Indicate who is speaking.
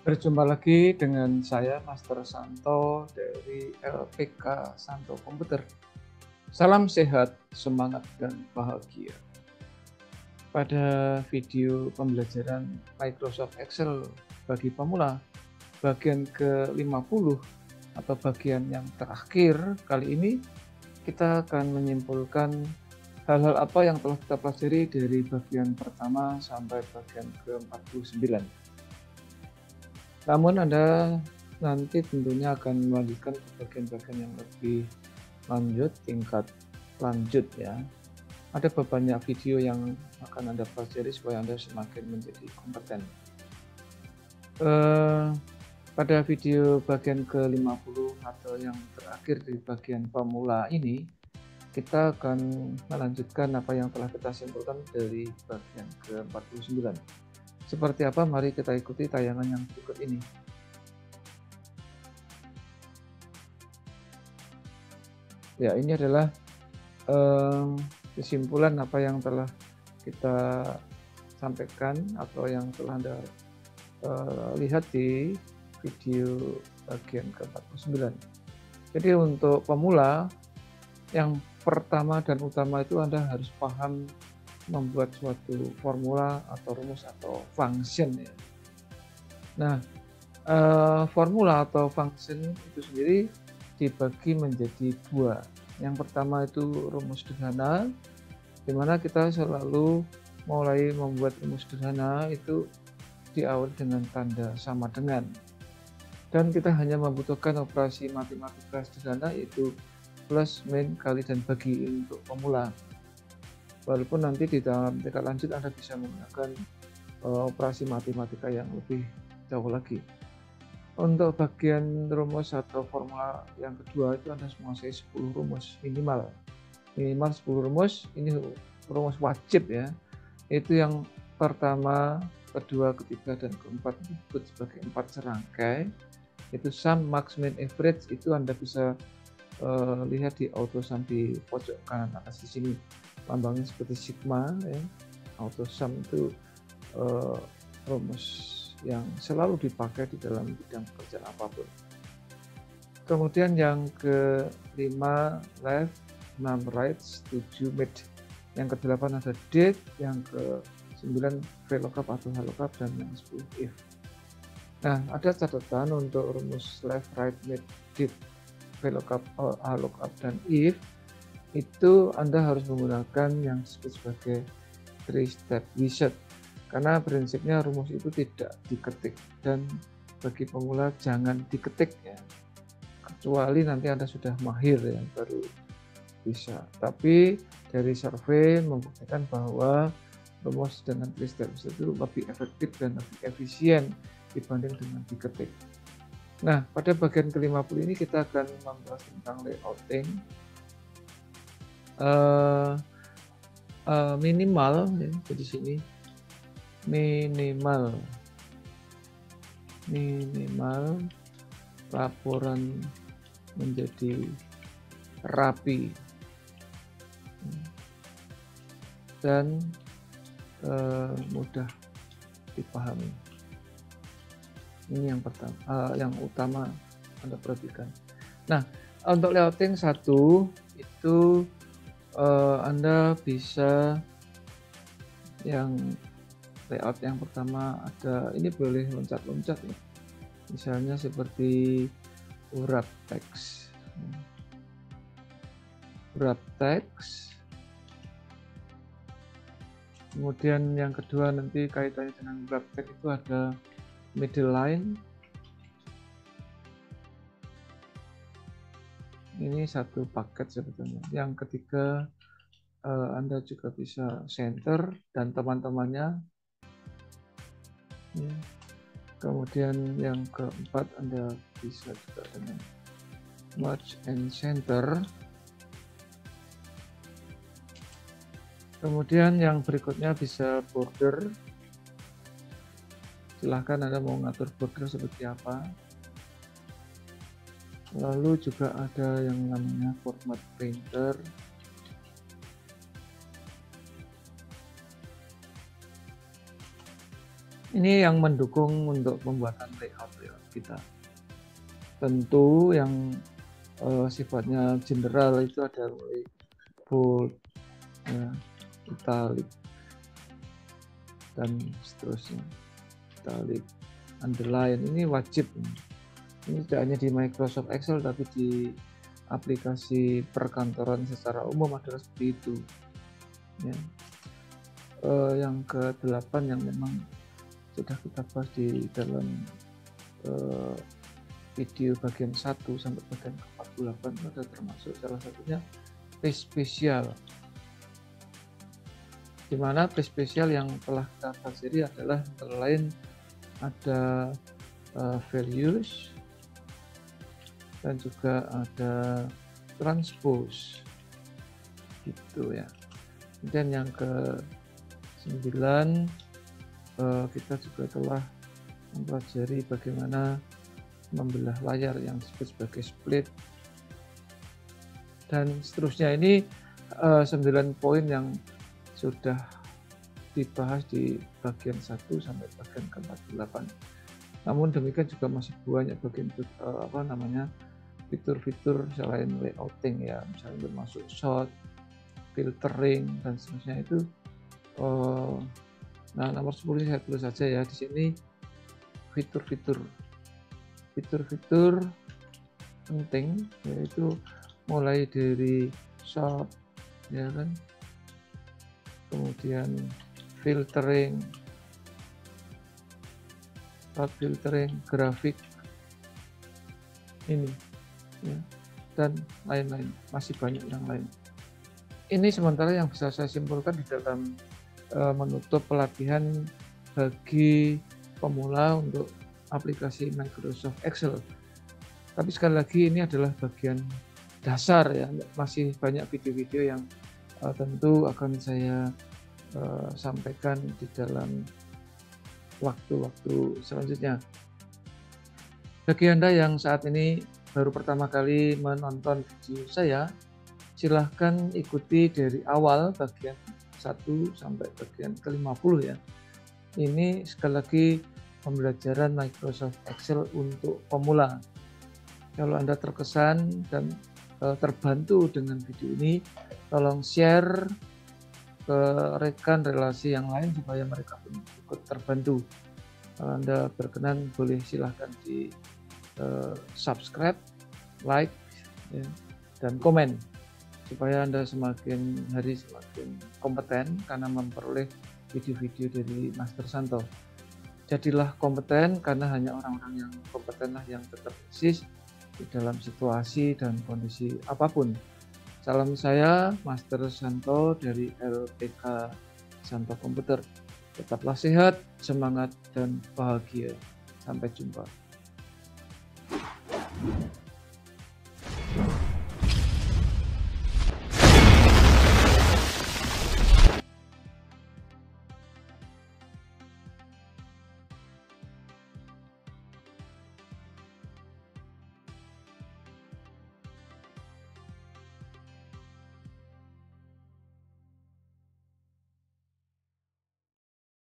Speaker 1: Berjumpa lagi dengan saya Master Santo dari LPK Santo Komputer. Salam sehat, semangat, dan bahagia. Pada video pembelajaran Microsoft Excel bagi pemula bagian ke-50 atau bagian yang terakhir, kali ini kita akan menyimpulkan hal-hal apa yang telah kita pelajari dari bagian pertama sampai bagian ke-49. Namun Anda nanti tentunya akan melanjutkan ke bagian-bagian yang lebih lanjut, tingkat lanjut ya. Ada banyak video yang akan Anda pelajari supaya Anda semakin menjadi kompeten. Pada video bagian ke-50 atau yang terakhir di bagian pemula ini, kita akan melanjutkan apa yang telah kita simpulkan dari bagian ke-49. Seperti apa? Mari kita ikuti tayangan yang berikut ini. Ya, ini adalah kesimpulan apa yang telah kita sampaikan atau yang telah Anda lihat di video bagian ke-49. Jadi untuk pemula, yang pertama dan utama itu Anda harus paham membuat suatu formula atau rumus atau function ya. Nah, formula atau function itu sendiri dibagi menjadi dua. Yang pertama itu rumus sederhana, di mana kita selalu mulai membuat rumus sederhana itu diawali dengan tanda sama dengan. Dan kita hanya membutuhkan operasi matematika sederhana yaitu plus, min, kali, dan bagi untuk pemula. Walaupun nanti di dalam tingkat lanjut Anda bisa menggunakan operasi matematika yang lebih jauh lagi. Untuk bagian rumus atau formula yang kedua itu Anda menguasai 10 rumus minimal 10 rumus. Ini rumus wajib ya, itu yang pertama, kedua, ketiga, dan keempat disebut sebagai 4 serangkai. Itu sum, max, min, average. Itu Anda bisa lihat di auto sum di pojok kanan atas di sini, lambangnya seperti sigma ya. Auto sum itu rumus yang selalu dipakai di dalam bidang pekerjaan apapun. Kemudian yang kelima left, 6 right, 7 mid. Yang ke-8 ada did, yang ke-9 VLOOKUP atau HLOOKUP, dan yang 10 if. Nah, ada catatan untuk rumus left, right, mid, did, VLOOKUP, HLOOKUP, dan if. Itu Anda harus menggunakan yang disebut sebagai 3-step wizard. Karena prinsipnya rumus itu tidak diketik, dan bagi pemula jangan diketik ya, kecuali nanti Anda sudah mahir ya baru bisa. Tapi dari survei membuktikan bahwa rumus dengan 3-step itu lebih efektif dan lebih efisien dibanding dengan diketik. Nah, pada bagian ke-50 ini kita akan membahas tentang layouting. Minimal ya, jadi sini minimal laporan menjadi rapi dan mudah dipahami. Ini yang pertama, yang utama Anda perhatikan. Nah, untuk layouting satu itu Anda bisa yang layout yang pertama ada, ini boleh loncat-loncat ya, misalnya seperti wrap text. Kemudian yang kedua nanti kaitannya dengan wrap text itu ada middle line. Ini satu paket sebetulnya. Yang ketiga Anda juga bisa center dan teman-temannya. Ya. Kemudian yang keempat Anda bisa juga dengan merge and center. Kemudian yang berikutnya bisa border. Silahkan Anda mau ngatur border seperti apa. Lalu juga ada yang namanya format painter. Ini yang mendukung untuk pembuatan layout kita. Tentu yang sifatnya general itu ada mulai bold, ya, italic, dan seterusnya. Italic, underline, ini wajib. Ini tidak hanya di Microsoft Excel, tapi di aplikasi perkantoran secara umum adalah seperti itu. Ya. Yang ke-8 yang memang sudah kita bahas di dalam video bagian 1 sampai bagian ke-48 ada termasuk salah satunya page spesial, di mana page spesial yang telah kita pelajari adalah antara lain ada values dan juga ada transpose gitu ya. Kemudian yang ke-9 kita juga telah mempelajari bagaimana membelah layar yang disebut sebagai split dan seterusnya. Ini 9 poin yang sudah dibahas di bagian 1 sampai bagian ke-48. Namun demikian juga masih banyak bagian fitur-fitur selain layouting ya, misalnya termasuk shot, filtering dan seterusnya itu. Nah, nomor 10 saya tulis saja ya di sini, fitur-fitur penting, yaitu mulai dari shot ya kan, kemudian filtering, grafik ini ya, dan lain-lain, masih banyak yang lain. Ini sementara yang bisa saya simpulkan di dalam menutup pelatihan bagi pemula untuk aplikasi Microsoft Excel. Tapi sekali lagi ini adalah bagian dasar ya, masih banyak video-video yang tentu akan saya sampaikan di dalam waktu-waktu selanjutnya. Bagi Anda yang saat ini baru pertama kali menonton video saya, silahkan ikuti dari awal bagian 1 sampai bagian ke-50 ya. Ini sekali lagi pembelajaran Microsoft Excel untuk pemula. Kalau Anda terkesan dan terbantu dengan video ini, tolong share ke rekan relasi yang lain supaya mereka pun ikut terbantu. Kalau Anda berkenan, boleh silahkan di subscribe, like, ya, dan komen, supaya Anda semakin hari semakin kompeten karena memperoleh video-video dari Master Santo. Jadilah kompeten karena hanya orang-orang yang kompetenlah yang tetap eksis di dalam situasi dan kondisi apapun. Salam saya, Master Santo dari LPK Santo Komputer. Tetaplah sehat, semangat, dan bahagia. Sampai jumpa.